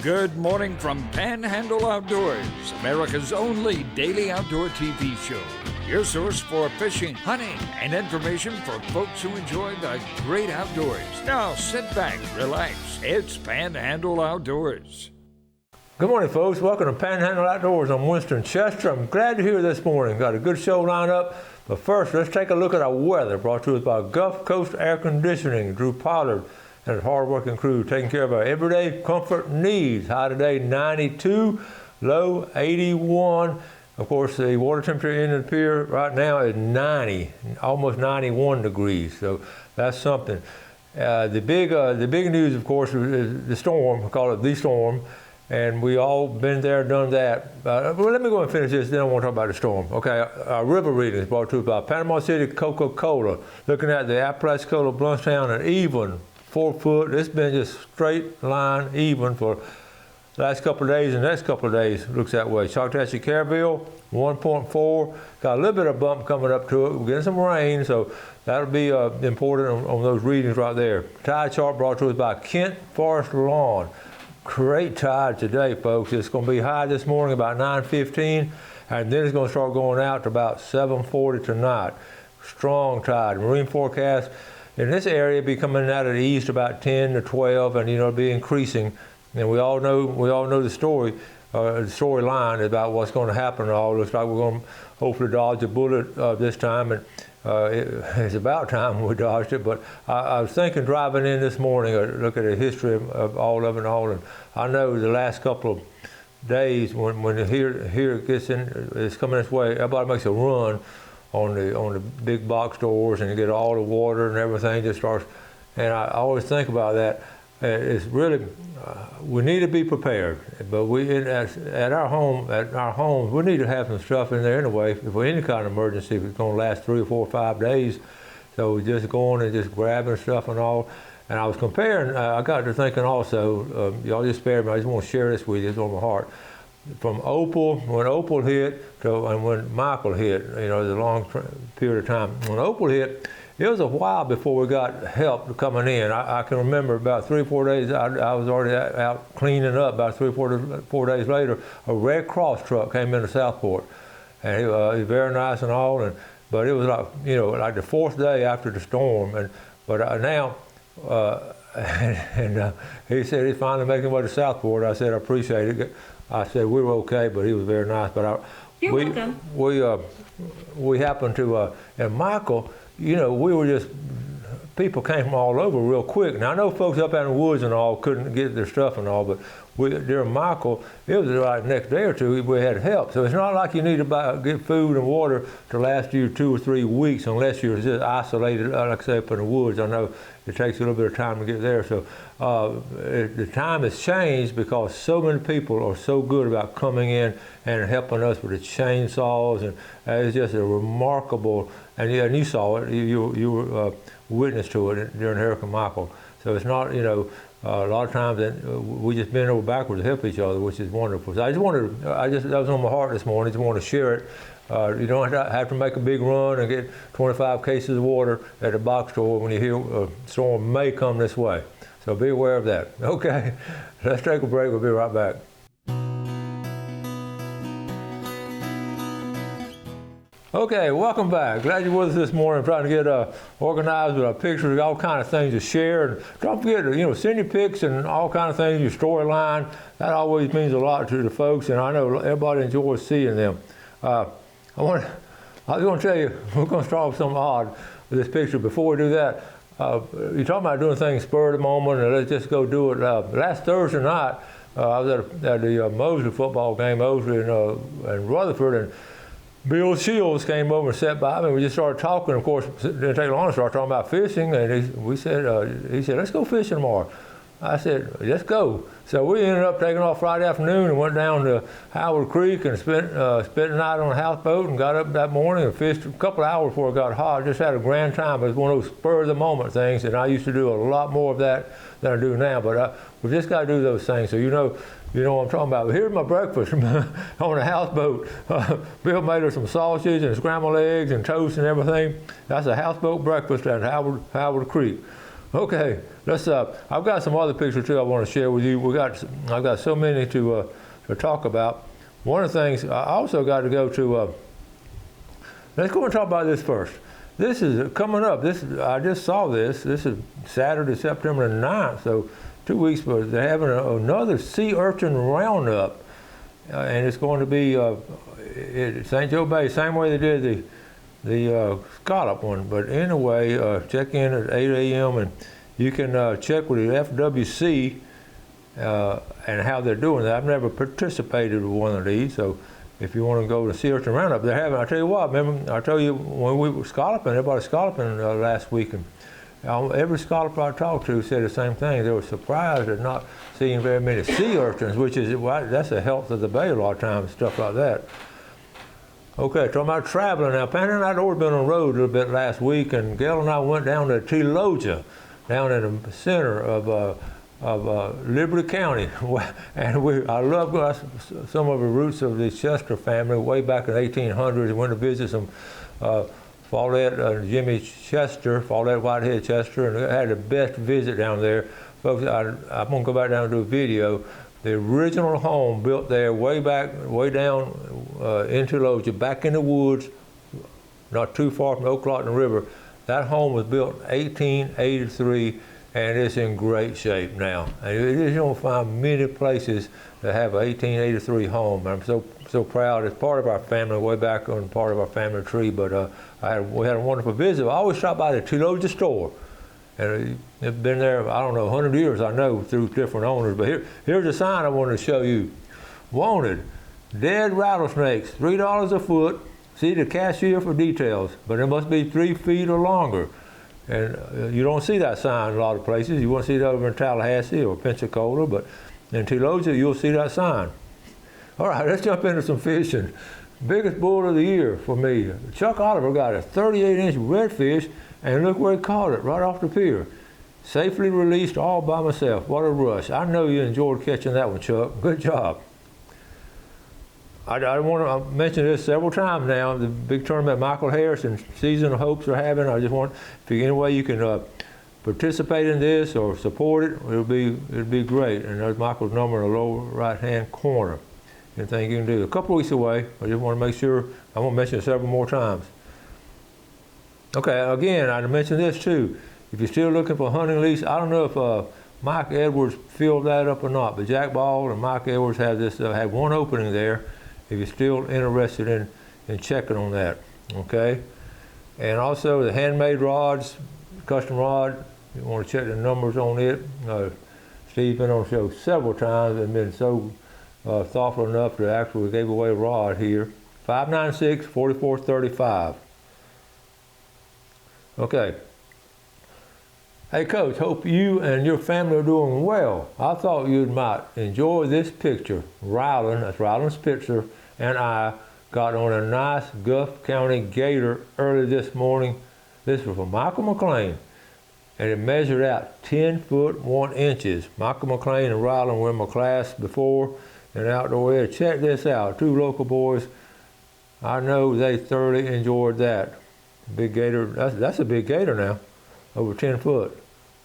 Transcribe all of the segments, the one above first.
Good morning from Panhandle Outdoors, America's only daily outdoor TV show. Your source for fishing, hunting, and information for folks who enjoy the great outdoors. Now sit back, relax. It's Panhandle Outdoors. Good morning, folks. Welcome to Panhandle Outdoors. I'm Winston Chester. I'm glad you're here this morning. Got a good show lined up. But first, let's take a look at our weather, brought to us by Gulf Coast Air Conditioning, Drew Pollard, and his hard-working crew taking care of our everyday comfort needs. High today, 92, low 81. Of course, the water temperature in the pier right now is 90, almost 91 degrees. So that's something. The big news, of course, is the storm. We call it the storm. And we all been there, done that. Well, let me go and finish this, then I want to talk about the storm. Okay, our river readings brought to us by Panama City Coca-Cola. Looking at the Apalachicola, Bluntstown, and even 4 foot. It's been just straight line, even for the last couple of days. And the next couple of days looks that way. Choctaw Caryville, 1.4. Got a little bit of bump coming up to it. We're getting some rain, so that'll be important on those readings right there. Tide chart brought to us by Kent Forest Lawn. Great tide today, folks. It's going to be high this morning about 9:15, and then it's going to start going out to about 7:40 tonight. Strong tide. Marine forecast in this area be coming out of the east about 10 to 12, and it'll be increasing. And we all know the storyline about what's going to happen. It all looks like we're going to hopefully dodge a bullet this time, and it's about time we dodged it. But I was thinking driving in this morning, look at the history of all of it all, and I know the last couple of days when here it gets in, it's coming this way, everybody makes a run on the big box stores, and you get all the water and everything just starts. And I always think about that. It's really we need to be prepared, but at our homes we need to have some stuff in there anyway for any kind of emergency. If it's going to last 3 or 4 or 5 days, so we're just going and just grabbing stuff and all. And I was comparing. I got to thinking also. Y'all just spare me. I just want to share this with you. It's on my heart. From Opal, when Opal hit, and when Michael hit, the long period of time. When Opal hit, it was a while before we got help coming in. I can remember about 3 or 4 days, I was already out cleaning up. About 3 or 4 days later, a Red Cross truck came into Southport. And he was very nice and all, but it was like the 4th day after the storm. But now, he said he's finally making his way to Southport. I said, I appreciate it. I said, we were okay, but he was very nice. But You're welcome. We happened to, and Michael, we were just, people came from all over real quick. Now, I know folks up out in the woods and all couldn't get their stuff and all, but during Michael, it was like the next day or two, we had help. So it's not like you need to get food and water to last you 2 or 3 weeks unless you're just isolated, like I say, up in the woods. I know it takes a little bit of time to get there. So the time has changed because so many people are so good about coming in and helping us with the chainsaws. And it's just a remarkable, and you saw it, you were witness to it during Hurricane Michael. So it's not, a lot of times we just bend over backwards to help each other, which is wonderful. So that was on my heart this morning. I just want to share it. You don't have to make a big run and get 25 cases of water at a box store when you hear a storm may come this way. So be aware of that. Okay, let's take a break. We'll be right back. Okay, welcome back. Glad you're with us this morning. I'm trying to get organized with our pictures, all kind of things to share. And don't forget to, send your pics and all kind of things, your storyline. That always means a lot to the folks, and I know everybody enjoys seeing them. I was going to tell you, we're going to start with something odd with this picture. Before we do that, you're talking about doing things spur of the moment, and let's just go do it. Last Thursday night, I was at the Mosley football game, Mosley and Rutherford, and Bill Shields came over and sat by me, and we just started talking. Of course, it didn't take long to start talking about fishing, and he said, let's go fishing tomorrow. I said, let's go. So we ended up taking off Friday afternoon and went down to Howard Creek and spent the night on a houseboat and got up that morning and fished a couple of hours before it got hot. Just had a grand time. It was one of those spur-of-the-moment things, and I used to do a lot more of that than I do now, but we just got to do those things. So you know what I'm talking about. But here's my breakfast on a houseboat. Bill made us some sausage and scrambled eggs and toast and everything. That's a houseboat breakfast at Howard Creek. Okay, let's. I've got some other pictures too I want to share with you. I've got so many to talk about. One of the things I also got to go to. Let's go and talk about this first. This is coming up. I just saw this. This is Saturday, September the 9th. So 2 weeks, but they're having another sea urchin roundup, and it's going to be at St. Joe Bay, same way they did the scallop one. But anyway, check in at 8 a.m. and you can check with the FWC and how they're doing that. I've never participated with one of these, so if you want to go to Sea Urchin Roundup, they're having. I tell you what, remember I told you when we were scalloping, everybody scalloping last week, and every scalloper I talked to said the same thing. They were surprised at not seeing very many sea urchins, which is that's the health of the bay a lot of times, stuff like that. Okay, talking about traveling now. Panhandle Outdoors been on the road a little bit last week, and Gail and I went down to Teloja, down in the center of Liberty County, and I love some of the roots of the Chester family way back in the 1800s. We went to visit some Follett, Jimmy Chester, Follett Whitehead Chester, and had the best visit down there. Folks, I'm going to go back down and do a video. The original home built there way down in Teloja, back in the woods, not too far from Ocklaton River. That home was built in 1883. And it's in great shape now. And you don't find many places that have an 1883 home. I'm so proud. It's part of our family, way back on part of our family tree. But we had a wonderful visit. I always stop by the Teloja store, and it's been there, I don't know, 100 years, I know, through different owners. But here's a sign I wanted to show you. Wanted, dead rattlesnakes, $3 a foot. See the cashier for details, but it must be 3 feet or longer. And you don't see that sign in a lot of places. You won't see it over in Tallahassee or Pensacola, but in Teloja, you'll see that sign. All right, let's jump into some fishing. Biggest bull of the year for me. Chuck Oliver got a 38-inch redfish, and look where he caught it, right off the pier. Safely released all by myself. What a rush. I know you enjoyed catching that one, Chuck. Good job. I want to mention this several times now. The big tournament Michael Harris and Season of Hopes are having. I just want, if any way you can participate in this or support it, it'd be great. And there's Michael's number in the lower right-hand corner. Anything you can do. A couple weeks away. I just want to make sure. I want to mention it several more times. Okay. Again, I mentioned this too. If you're still looking for a hunting lease, I don't know if Mike Edwards filled that up or not, but Jack Ball and Mike Edwards have one opening there. If you're still interested in checking on that, okay? And also the handmade rods, custom rod, you want to check the numbers on it. Steve's been on the show several times and been so thoughtful enough to actually gave away a rod here. 596-4435. Okay. Hey Coach, hope you and your family are doing well. I thought you might enjoy this picture. Ryland, that's Ryland Spitzer, and I got on a nice Gulf County gator early this morning. This was from Michael McLean, and it measured out 10 foot 1 inches. Michael McLean and Ryland were in my class before in outdoor ed. Check this out, 2 local boys. I know they thoroughly enjoyed that. Big gator, that's a big gator now, over 10 foot.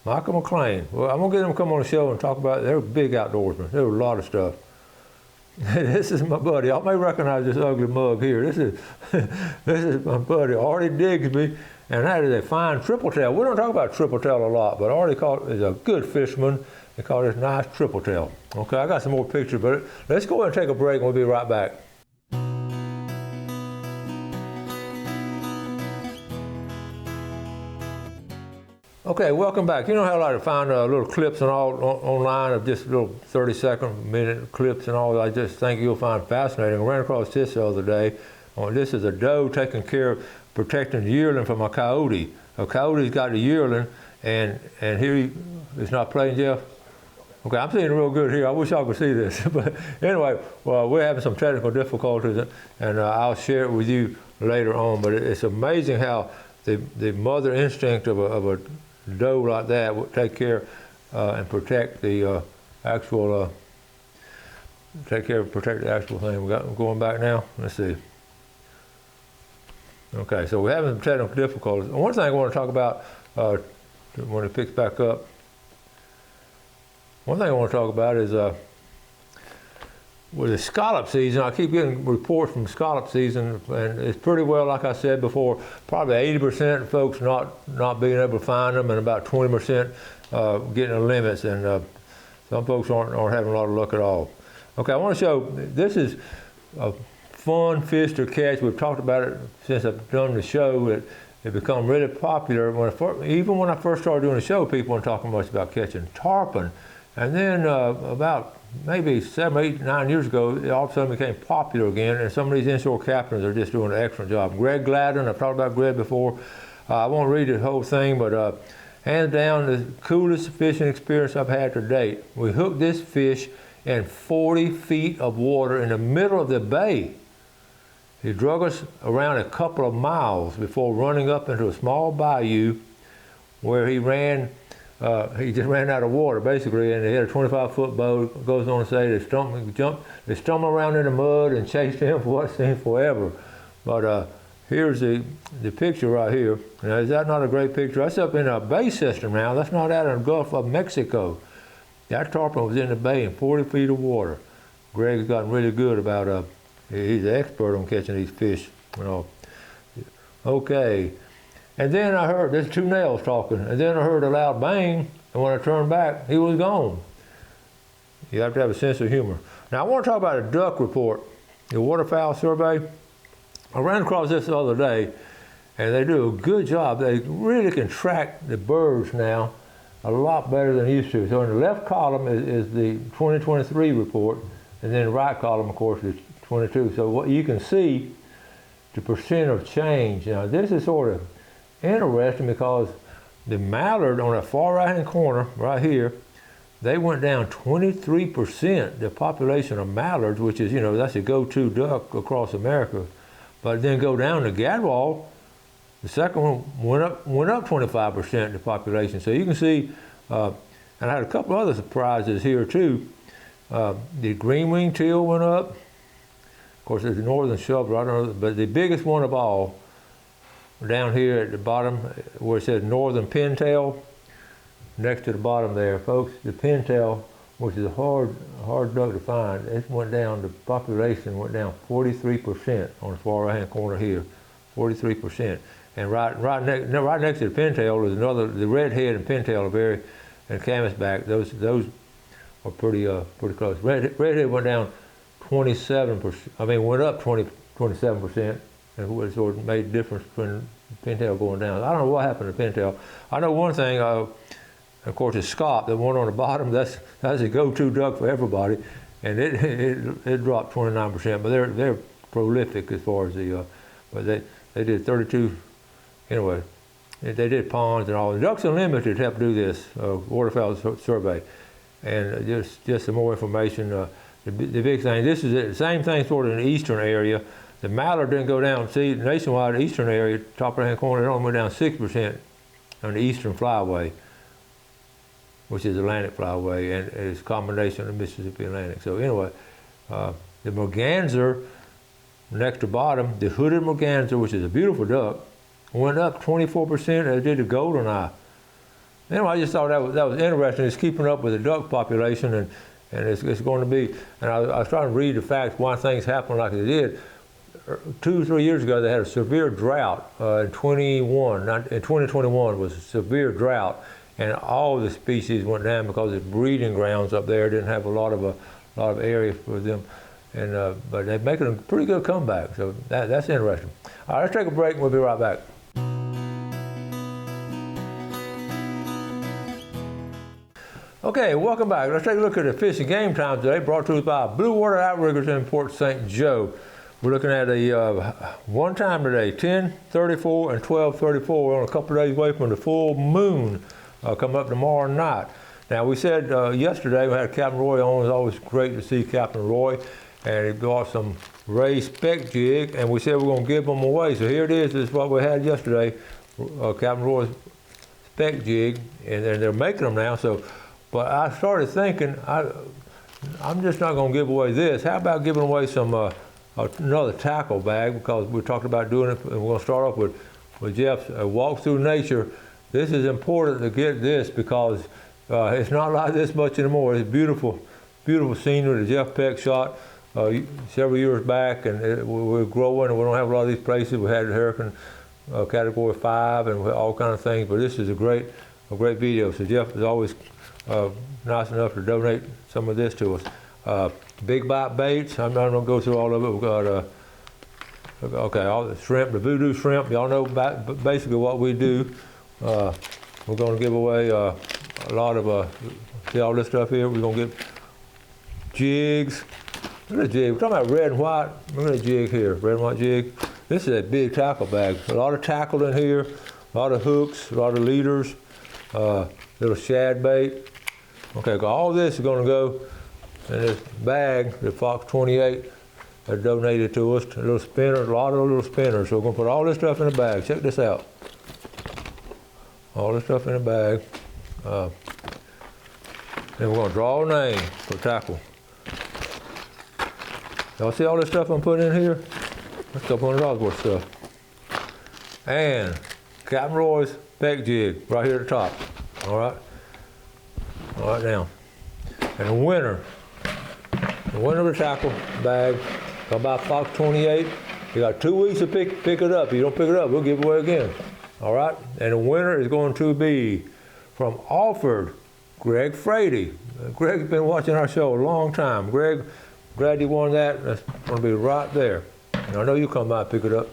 Michael McLean. Well, I'm gonna get them to come on the show and talk about it. They're big outdoorsmen. There was a lot of stuff. This is my buddy. Y'all may recognize this ugly mug here. This is my buddy Artie Digsby, and that is a fine triple tail. We don't talk about triple tail a lot, but Artie is a good fisherman. They call this nice triple tail. Okay, I got some more pictures, but let's go ahead and take a break, and we'll be right back. Okay, welcome back. You know how I like to find little clips and all online of just little 30-second, minute clips and all. I just think you'll find fascinating. I ran across this the other day. This is a doe taking care of protecting the yearling from a coyote. A coyote's got the yearling, and here he's not playing, Jeff. Okay, I'm seeing it real good here. I wish y'all could see this. But anyway, well, we're having some technical difficulties, and I'll share it with you later on. But it's amazing how the mother instinct of a doe like that would take care and protect the actual protect the actual thing. We're going back now. Let's see. Okay, so we're having some technical difficulties. One thing I want to talk about when it picks back up. One thing I want to talk about is with the scallop season. I keep getting reports from scallop season, and it's pretty well, like I said before, probably 80% of folks not being able to find them, and about 20% getting the limits, and some folks aren't having a lot of luck at all. Okay, I want to show, this is a fun fish to catch. We've talked about it since I've done the show. It become really popular. Even when I first started doing the show, people weren't talking much about catching tarpon. And then about maybe 7, 8, 9 years ago, it all of a sudden became popular again, and some of these inshore captains are just doing an excellent job. Greg Gladden, I've talked about Greg before. I won't read the whole thing, but hands down, the coolest fishing experience I've had to date. We hooked this fish in 40 feet of water in the middle of the bay. He drug us around a couple of miles before running up into a small bayou where he just ran out of water, basically, and he had a 25-foot boat. Goes on to say they stumbled around in the mud and chased him for what seemed forever. But here's the picture right here. Now, is that not a great picture? That's up in a bay system now. That's not out in the Gulf of Mexico. That tarpon was in the bay in 40 feet of water. Greg's gotten really good about, he's an expert on catching these fish. Okay. And then I heard, there's two nails talking, and then I heard a loud bang, and when I turned back, he was gone. You have to have a sense of humor. Now, I want to talk about a duck report, the waterfowl survey. I ran across this the other day, and they do a good job. They really can track the birds now a lot better than they used to. So in the left column is the 2023 report, and then the right column, of course, is 22. So what you can see, the percent of change. Now, this is sort of interesting because the mallard on that far right-hand corner, right here, they went down 23%, the population of mallards, which is, that's a go-to duck across America. But then go down to gadwall, the second one went up 25%, the population. So you can see, and I had a couple other surprises here too. The green-winged teal went up. Of course, there's the northern shoveler, I don't know, but the biggest one of all, down here at the bottom where it says northern pintail, next to the bottom there, folks, the pintail, which is a hard duck to find, it went down, the population went down 43% on the far right hand corner here, 43%. And right next to the pintail is another, the redhead and pintail and canvasback, those are pretty close. Redhead went down 27%, went up 27%. And it sort of made a difference between pintail going down. I don't know what happened to pintail. I know one thing, of course, is scaup, the one on the bottom, that's a go-to duck for everybody, and it dropped 29%, but they're prolific as far as but they did 32, anyway, they did ponds and all. The Ducks Unlimited helped do this waterfowl survey, and just some more information. The big thing, this is the same thing sort of in the eastern area. The mallard didn't go down. See, nationwide, the eastern area, top right-hand corner, it only went down 6% on the eastern flyway, which is Atlantic flyway, and it's a combination of the Mississippi Atlantic. So anyway, the merganser, next to bottom, the hooded merganser, which is a beautiful duck, went up 24%, as did the goldeneye. Anyway, I just thought that was interesting. It's keeping up with the duck population, and it's going to be, and I was trying to read the facts why things happen like they did. 2 or 3 years ago, they had a severe drought in 2021 was a severe drought, and all the species went down because the breeding grounds up there didn't have a lot of area for them, and but they're making a pretty good comeback. So that's interesting. All right, let's take a break, and we'll be right back. Okay, welcome back. Let's take a look at the Fish and Game Time today, brought to us by Blue Water Outriggers in Port St. Joe. We're looking at a one time today, 10:34 and 12:34. We're on a couple of days away from the full moon coming up tomorrow night. Now, we said yesterday we had Captain Roy on. It's always great to see Captain Roy, and he brought some Ray spec jig, and we said we're going to give them away. So here it is. This is what we had yesterday, Captain Roy's spec jig, and they're making them now. So, but I started thinking, I'm just not going to give away this. How about giving away some another tackle bag, because we talked about doing it, and we're going to start off with Jeff's Walk Through Nature. this is important to get this because it's not like this much anymore. It's beautiful, beautiful scenery that Jeff Peck shot several years back, and we're growing, and we don't have a lot of these places. We had Hurricane Category 5 and all kind of things, but this is a great video. So Jeff is always nice enough to donate some of this to us. Big bite baits. I'm not gonna go through all of it. We've got okay, all the shrimp, the voodoo shrimp. Y'all know basically what we do. We're gonna give away a lot of see all this stuff here. We're gonna get jigs. Look at the jig. We're talking about red and white. Look at the jig here, red and white jig. This is a big tackle bag. A lot of tackle in here, a lot of hooks, a lot of leaders, little shad bait. Okay, all this is gonna go in this bag that Fox 28 had donated to us. A little spinner, a lot of little spinners. So we're gonna put all this stuff in a bag. Check this out. All this stuff in a bag. Then we're gonna draw a name for tackle. Y'all see all this stuff I'm putting in here? That's a couple $100 worth of stuff. And Captain Roy's Peck jig right here at the top. All right now. And the winner of the tackle bag, come by Fox 28. You got 2 weeks to pick it up. If you don't pick it up, we'll give it away again. All right? And the winner is going to be from Alford, Greg Frady. Greg's been watching our show a long time. Greg, glad you won that. That's going to be right there. And I know you come by and pick it up.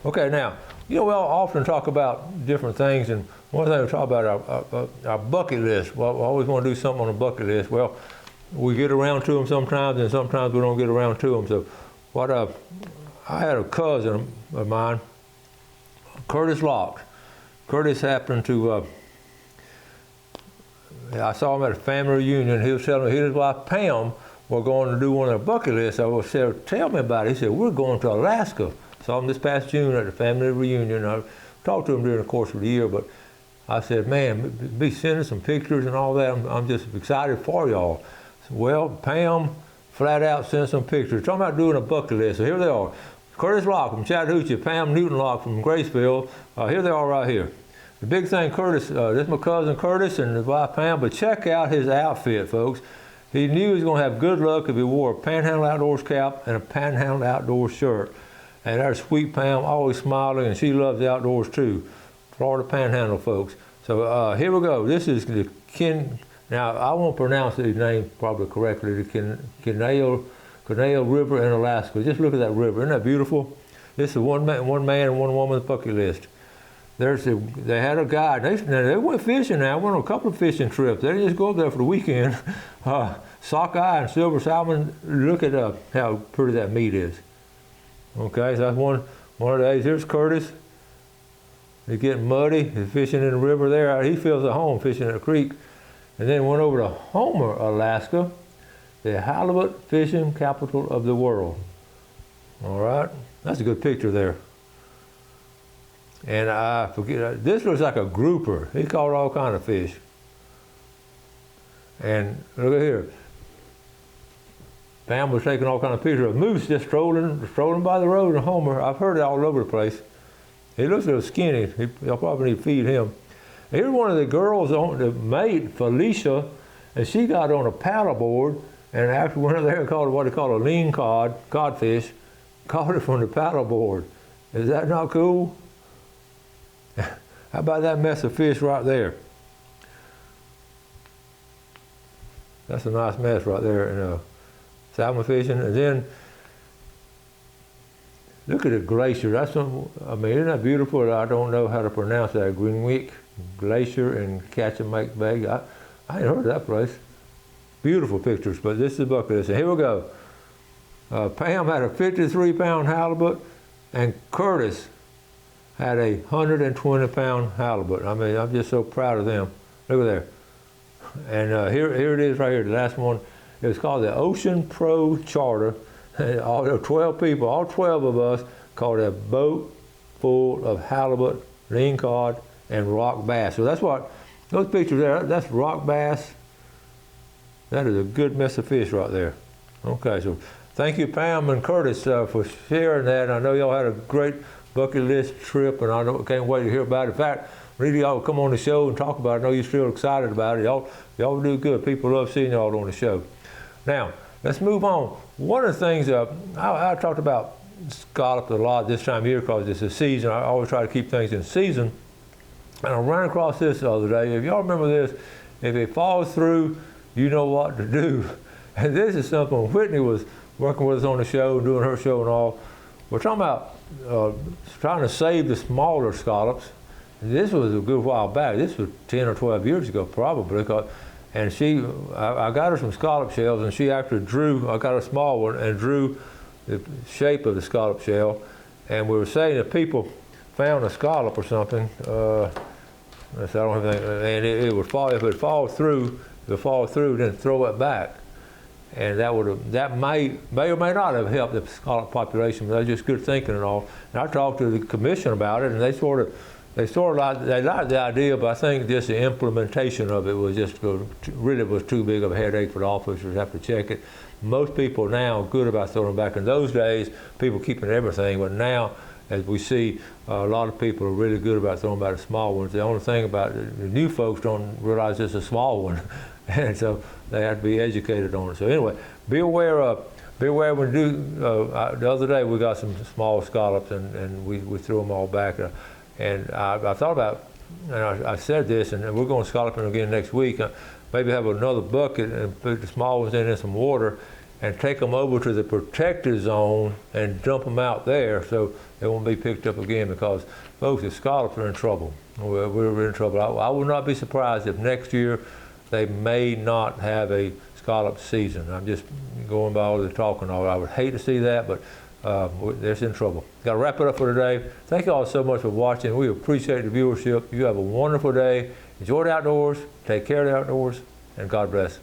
Okay, now, you know, we all often talk about different things, and one thing we talk about our bucket list. Well, we always want to do something on a bucket list. Well, we get around to them sometimes, and sometimes we don't get around to them. So, I had a cousin of mine, Curtis Locke. Curtis happened to, I saw him at a family reunion. He was telling me he and his wife Pam were going to do one of their bucket lists. I said, tell me about it. He said, we're going to Alaska. Saw him this past June at the family reunion. I talked to him during the course of the year, but I said, man, be sending some pictures and all that. I'm just excited for y'all. Well, Pam flat out sent some pictures. Talking about doing a bucket list. So here they are. Curtis Locke from Chattahoochee, Pam Newton Locke from Graceville. Here they are right here. The big thing, Curtis, this is my cousin Curtis and his wife Pam, but check out his outfit, folks. He knew he was going to have good luck if he wore a Panhandle Outdoors cap and a Panhandle Outdoors shirt. And our sweet Pam, always smiling, and she loves the outdoors too. Florida Panhandle, folks. So here we go. This is the now I won't pronounce these names probably correctly, the Canale River in Alaska. Just look at that river. Isn't that beautiful? This is one man and one woman's bucket list. They had a guide. They went fishing now. Went on a couple of fishing trips. They didn't just go up there for the weekend. Sockeye and silver salmon. Look at how pretty that meat is. Okay, so that's one of the days. Here's Curtis. He's getting muddy. He's fishing in the river there. He feels at home fishing in the creek. And then went over to Homer, Alaska, the halibut fishing capital of the world. All right, that's a good picture there. And I forget, this looks like a grouper. He caught all kind of fish. And look at here. Pam was taking all kind of pictures of moose just strolling by the road in Homer. I've heard it all over the place. He looks a little skinny. Y'all probably need to feed him. Here's one of the girls on the mate, Felicia, and she got on a paddleboard and after went up there and caught what they call a lean codfish, caught it from the paddleboard. Is that not cool? How about that mess of fish right there? That's a nice mess right there. And salmon fishing, and then look at the glacier. Isn't that beautiful? I don't know how to pronounce that. Greenwick Glacier in Catchimake Bay. I ain't heard of that place. Beautiful pictures, but this is the bucket list. And here we go. Pam had a 53-pound halibut, and Curtis had a 120-pound halibut. I mean, I'm just so proud of them. Look at there. And here it is right here, the last one. It was called the Ocean Pro Charter. And all 12 people, all 12 of us, caught a boat full of halibut, lean cod, and rock bass. So that's what, those pictures there, that's rock bass. That is a good mess of fish right there. Okay, so thank you, Pam and Curtis, for sharing that. I know y'all had a great bucket list trip, and I can't wait to hear about it. In fact, Really, y'all come on the show and talk about it. I know you're still excited about it. Y'all do good. People love seeing y'all on the show. Now, let's move on. One of the things I talked about scallops a lot this time of year because it's a season. I always try to keep things in season. And I ran across this the other day. If y'all remember this, if it falls through, you know what to do. And this is something Whitney was working with us on the show, doing her show and all. We're talking about trying to save the smaller scallops. And this was a good while back. This was 10 or 12 years ago probably. And I got her some scallop shells, and she actually I got a small one and drew the shape of the scallop shell. And we were saying if people found a scallop or something, I don't have anything, and it would fall, if it fall through, then throw it back. And that may or may not have helped the scallop population, but that's just good thinking and all. And I talked to the commission about it, and they liked the idea, but I think just the implementation of it was really was too big of a headache for the officers to have to check it. Most people now are good about throwing them back. In those days, people keeping everything, but now, as we see, a lot of people are really good about throwing back the small ones. The only thing about it, the new folks don't realize it's a small one, and so they have to be educated on it. So anyway, be aware when you do. The other day we got some small scallops, and we threw them all back. And I thought about, and I said this, and we're going scalloping again next week. Maybe have another bucket and put the small ones in some water, and take them over to the protected zone and dump them out there so they won't be picked up again, because folks, the scallops are in trouble. We're in trouble. I would not be surprised if next year they may not have a scallop season. I'm just going by all the talking. I would hate to see that, but they're in trouble. Got to wrap it up for today. Thank you all so much for watching. We appreciate the viewership. You have a wonderful day. Enjoy the outdoors. Take care of the outdoors, and God bless.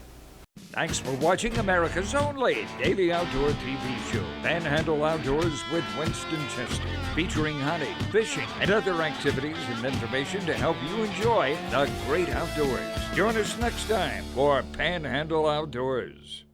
Thanks for watching America's only daily outdoor TV show, Panhandle Outdoors with Winston Chester, featuring hunting, fishing, and other activities and information to help you enjoy the great outdoors. Join us next time for Panhandle Outdoors.